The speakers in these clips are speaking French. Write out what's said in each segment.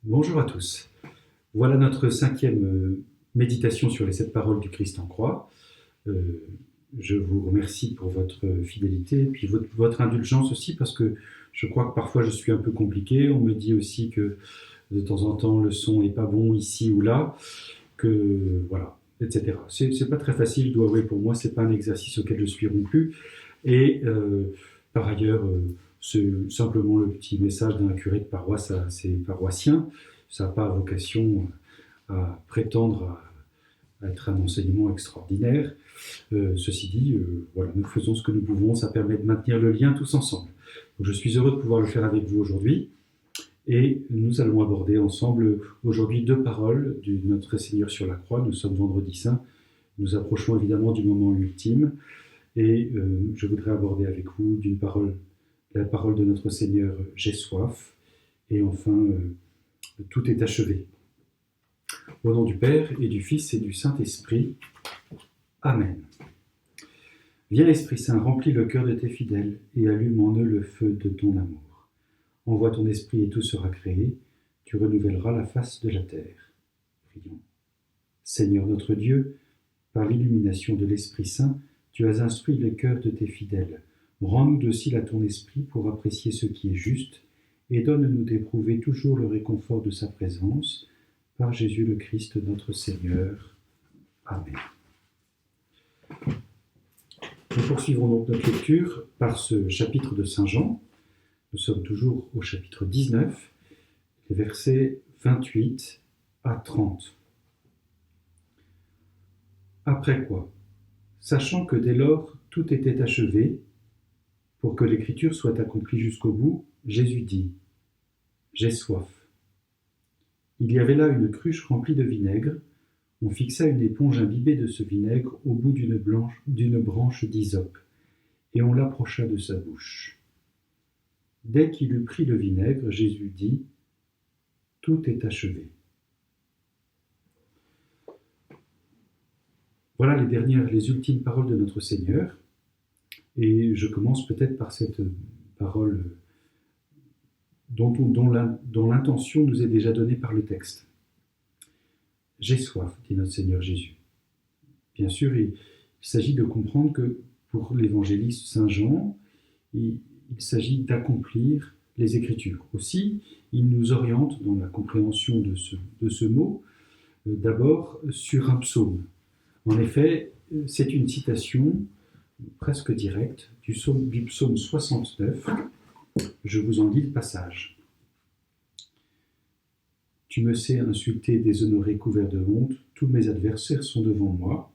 Bonjour à tous. Voilà notre cinquième méditation sur les 7 paroles du Christ en croix. Je vous remercie pour votre fidélité et puis votre indulgence aussi, parce que je crois que parfois je suis un peu compliqué. On me dit aussi que de temps en temps le son n'est pas bon ici ou là, que voilà, etc. C'est pas très facile, je dois avouer, pour moi, c'est pas un exercice auquel je suis rompu. Et par ailleurs, c'est simplement le petit message d'un curé de paroisse à ses paroissiens. Ça n'a pas vocation à prétendre à être un enseignement extraordinaire. Ceci dit, voilà, nous faisons ce que nous pouvons, ça permet de maintenir le lien tous ensemble. Donc, je suis heureux de pouvoir le faire avec vous aujourd'hui. Et nous allons aborder ensemble aujourd'hui 2 paroles de notre Seigneur sur la croix. Nous sommes vendredi saint. Nous approchons évidemment du moment ultime. Et je voudrais aborder avec vous la parole de notre Seigneur, j'ai soif. Et enfin, tout est achevé. Au nom du Père et du Fils et du Saint-Esprit. Amen. Viens, Esprit Saint, remplis le cœur de tes fidèles et allume en eux le feu de ton amour. Envoie ton esprit et tout sera créé. Tu renouvelleras la face de la terre. Prions. Seigneur notre Dieu, par l'illumination de l'Esprit Saint, tu as instruit le cœur de tes fidèles. Rends-nous dociles à ton esprit pour apprécier ce qui est juste et donne-nous d'éprouver toujours le réconfort de sa présence. Par Jésus le Christ notre Seigneur. Amen. Nous poursuivrons donc notre lecture par ce chapitre de Saint Jean. Nous sommes toujours au chapitre 19, les versets 28 à 30. Après quoi, sachant que dès lors tout était achevé, pour que l'écriture soit accomplie jusqu'au bout, Jésus dit : j'ai soif. Il y avait là une cruche remplie de vinaigre. On fixa une éponge imbibée de ce vinaigre au bout d'une branche d'hysope, et on l'approcha de sa bouche. Dès qu'il eut pris le vinaigre, Jésus dit : tout est achevé. Voilà les ultimes paroles de notre Seigneur. Et je commence peut-être par cette parole dont l'intention nous est déjà donnée par le texte. J'ai soif, dit notre Seigneur Jésus. Bien sûr, il s'agit de comprendre que pour l'évangéliste Saint Jean, il s'agit d'accomplir les Écritures. Aussi, il nous oriente dans la compréhension de ce mot, d'abord sur un psaume. En effet, c'est une citation presque directe du psaume 69. Je vous en lis le passage. Tu me sais insulté, déshonoré, couvert de honte, tous mes adversaires sont devant moi.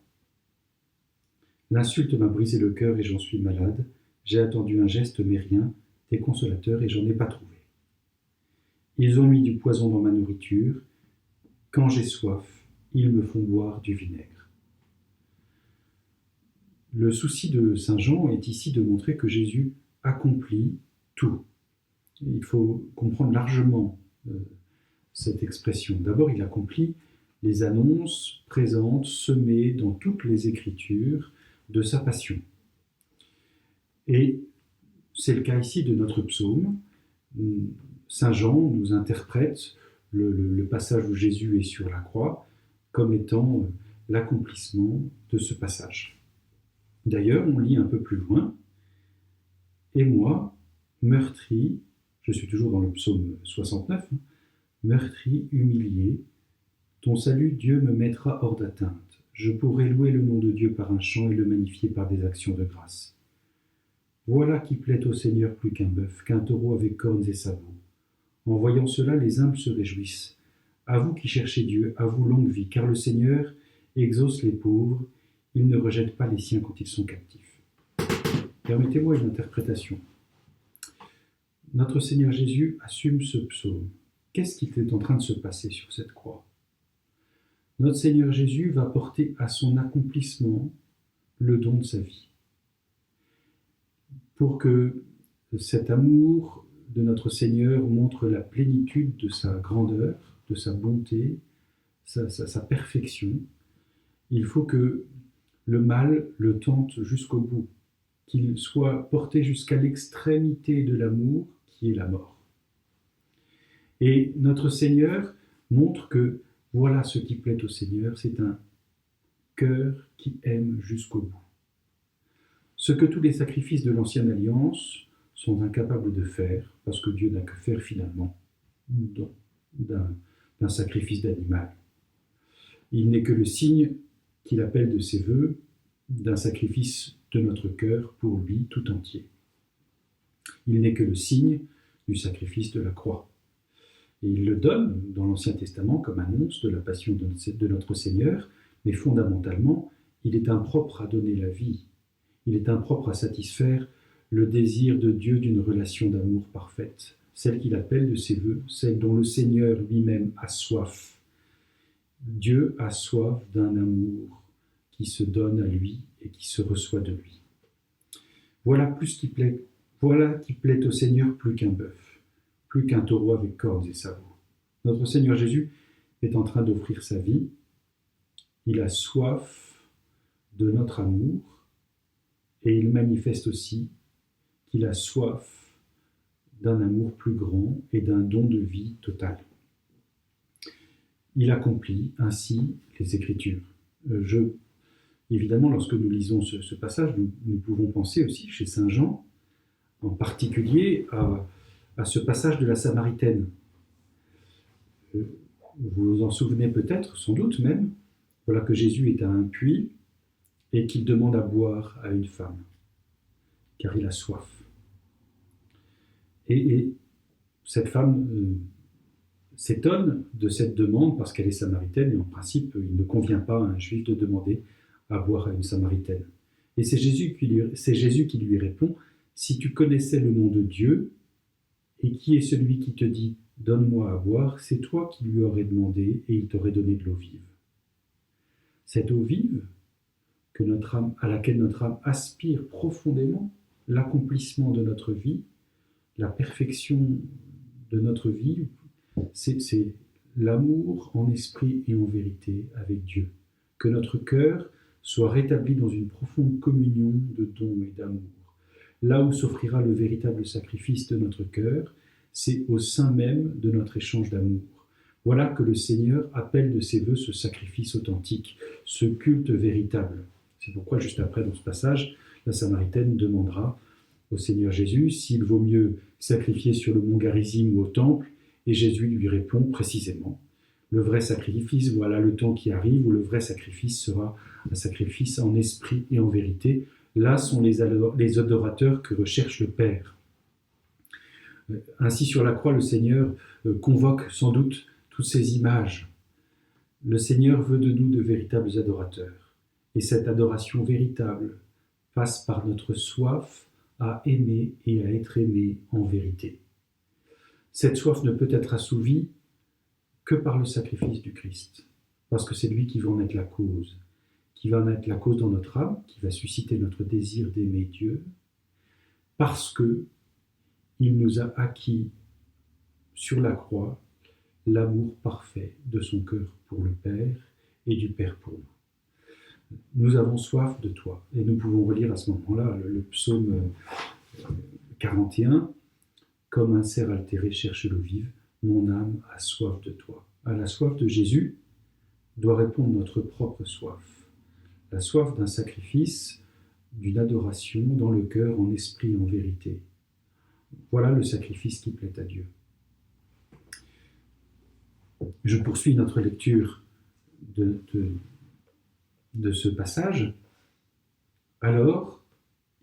L'insulte m'a brisé le cœur et j'en suis malade. J'ai attendu un geste mais rien, des consolateurs et j'en ai pas trouvé. Ils ont mis du poison dans ma nourriture. Quand j'ai soif, ils me font boire du vinaigre. Le souci de Saint Jean est ici de montrer que Jésus accomplit tout. Il faut comprendre largement cette expression. D'abord, il accomplit les annonces présentes, semées dans toutes les Écritures de sa passion. Et c'est le cas ici de notre psaume. Saint Jean nous interprète le passage où Jésus est sur la croix comme étant l'accomplissement de ce passage. D'ailleurs, on lit un peu plus loin. Et moi, meurtri, je suis toujours dans le psaume 69, meurtri, humilié, ton salut, Dieu, me mettra hors d'atteinte. Je pourrai louer le nom de Dieu par un chant et le magnifier par des actions de grâce. Voilà qui plaît au Seigneur plus qu'un bœuf, qu'un taureau avec cornes et sabots. En voyant cela, les humbles se réjouissent. À vous qui cherchez Dieu, à vous longue vie, car le Seigneur exauce les pauvres, il ne rejette pas les siens quand ils sont captifs. Permettez-moi une interprétation. Notre Seigneur Jésus assume ce psaume. Qu'est-ce qui est en train de se passer sur cette croix ? Notre Seigneur Jésus va porter à son accomplissement le don de sa vie. Pour que cet amour de notre Seigneur montre la plénitude de sa grandeur, de sa bonté, sa perfection, il faut que le mal le tente jusqu'au bout, qu'il soit porté jusqu'à l'extrémité de l'amour qui est la mort. Et notre Seigneur montre que voilà ce qui plaît au Seigneur, c'est un cœur qui aime jusqu'au bout. Ce que tous les sacrifices de l'Ancienne Alliance sont incapables de faire, parce que Dieu n'a que faire finalement d'un sacrifice d'animal. Il n'est que le signe qu'il appelle de ses voeux d'un sacrifice de notre cœur pour lui tout entier. Il n'est que le signe du sacrifice de la croix. Et il le donne dans l'Ancien Testament comme annonce de la passion de notre Seigneur, mais fondamentalement, il est impropre à donner la vie. Il est impropre à satisfaire le désir de Dieu d'une relation d'amour parfaite, celle qu'il appelle de ses voeux, celle dont le Seigneur lui-même a soif. Dieu a soif d'un amour qui se donne à lui et qui se reçoit de lui. Voilà qui plaît au Seigneur plus qu'un bœuf, plus qu'un taureau avec cornes et sabots. Notre Seigneur Jésus est en train d'offrir sa vie. Il a soif de notre amour et il manifeste aussi qu'il a soif d'un amour plus grand et d'un don de vie total. Il accomplit ainsi les Écritures. Évidemment, lorsque nous lisons ce passage, nous pouvons penser aussi chez Saint Jean, en particulier à ce passage de la Samaritaine. Vous vous en souvenez peut-être, sans doute même, voilà que Jésus est à un puits et qu'il demande à boire à une femme, car il a soif. Et cette femme s'étonne de cette demande parce qu'elle est samaritaine et en principe, il ne convient pas à un juif de demander à boire à une samaritaine. Et c'est Jésus qui lui répond « Si tu connaissais le nom de Dieu, et qui est celui qui te dit « Donne-moi à boire », c'est toi qui lui aurais demandé et il t'aurait donné de l'eau vive. » Cette eau vive à laquelle notre âme aspire profondément, l'accomplissement de notre vie, la perfection de notre vie, c'est l'amour en esprit et en vérité avec Dieu. Que notre cœur soit rétabli dans une profonde communion de dons et d'amour. Là où s'offrira le véritable sacrifice de notre cœur, c'est au sein même de notre échange d'amour. Voilà que le Seigneur appelle de ses voeux ce sacrifice authentique, ce culte véritable. C'est pourquoi, juste après, dans ce passage, la Samaritaine demandera au Seigneur Jésus s'il vaut mieux sacrifier sur le mont Garizim ou au temple, et Jésus lui répond précisément « Le vrai sacrifice, voilà le temps qui arrive où le vrai sacrifice sera un sacrifice en esprit et en vérité. Là sont les adorateurs que recherche le Père. » Ainsi, sur la croix, le Seigneur convoque sans doute toutes ces images. Le Seigneur veut de nous de véritables adorateurs. Et cette adoration véritable passe par notre soif à aimer et à être aimé en vérité. Cette soif ne peut être assouvie que par le sacrifice du Christ, parce que c'est lui qui va en être la cause, dans notre âme, qui va susciter notre désir d'aimer Dieu, parce que il nous a acquis sur la croix l'amour parfait de son cœur pour le Père et du Père pour nous. Nous avons soif de toi. Et nous pouvons relire à ce moment-là le psaume 41. Comme un cerf altéré cherche l'eau vive, mon âme a soif de toi. À la soif de Jésus doit répondre notre propre soif. La soif d'un sacrifice, d'une adoration dans le cœur, en esprit, en vérité. Voilà le sacrifice qui plaît à Dieu. Je poursuis notre lecture de ce passage. Alors,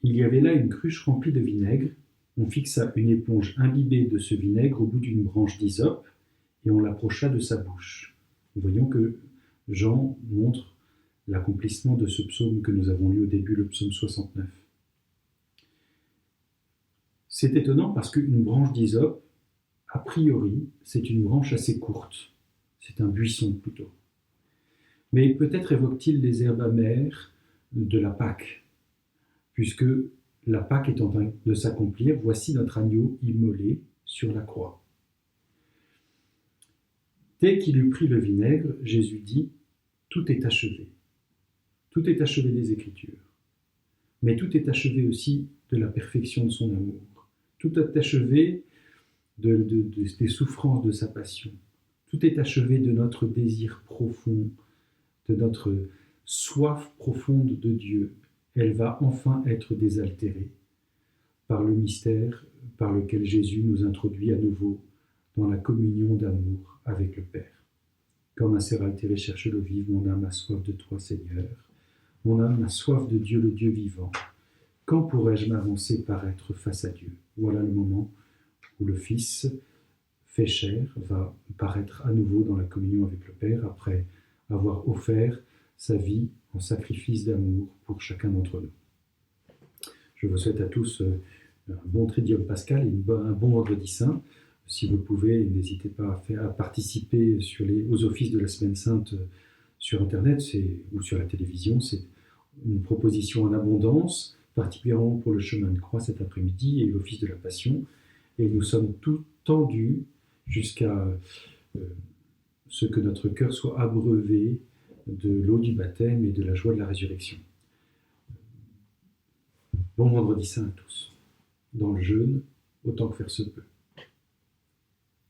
il y avait là une cruche remplie de vinaigre. On fixa une éponge imbibée de ce vinaigre au bout d'une branche d'hysope et on l'approcha de sa bouche. Nous voyons que Jean montre l'accomplissement de ce psaume que nous avons lu au début, le psaume 69. C'est étonnant parce qu'une branche d'hysope, a priori, c'est une branche assez courte. C'est un buisson plutôt. Mais peut-être évoque-t-il les herbes amères de la Pâque, puisque la Pâque est en train de s'accomplir, voici notre agneau immolé sur la croix. Dès qu'il eut pris le vinaigre, Jésus dit « Tout est achevé ». Tout est achevé des Écritures, mais tout est achevé aussi de la perfection de son amour. Tout est achevé des souffrances de sa passion. Tout est achevé de notre désir profond, de notre soif profonde de Dieu. Elle va enfin être désaltérée par le mystère par lequel Jésus nous introduit à nouveau dans la communion d'amour avec le Père. Quand ma sœur altérée cherche l'eau vive, mon âme a soif de toi, Seigneur. Mon âme a soif de Dieu, le Dieu vivant. Quand pourrais-je m'avancer paraître face à Dieu? Voilà le moment où le Fils fait chair va paraître à nouveau dans la communion avec le Père après avoir offert sa vie en sacrifice d'amour pour chacun d'entre nous. Je vous souhaite à tous un bon Tridium Pascal et un bon Vendredi Saint. Si vous pouvez, n'hésitez pas à participer aux offices de la Semaine Sainte sur Internet ou sur la télévision. C'est une proposition en abondance, particulièrement pour le chemin de croix cet après-midi et l'office de la Passion. Et nous sommes tous tendus jusqu'à ce que notre cœur soit abreuvé de l'eau du baptême et de la joie de la résurrection. Bon Vendredi Saint à tous, dans le jeûne, autant que faire se peut.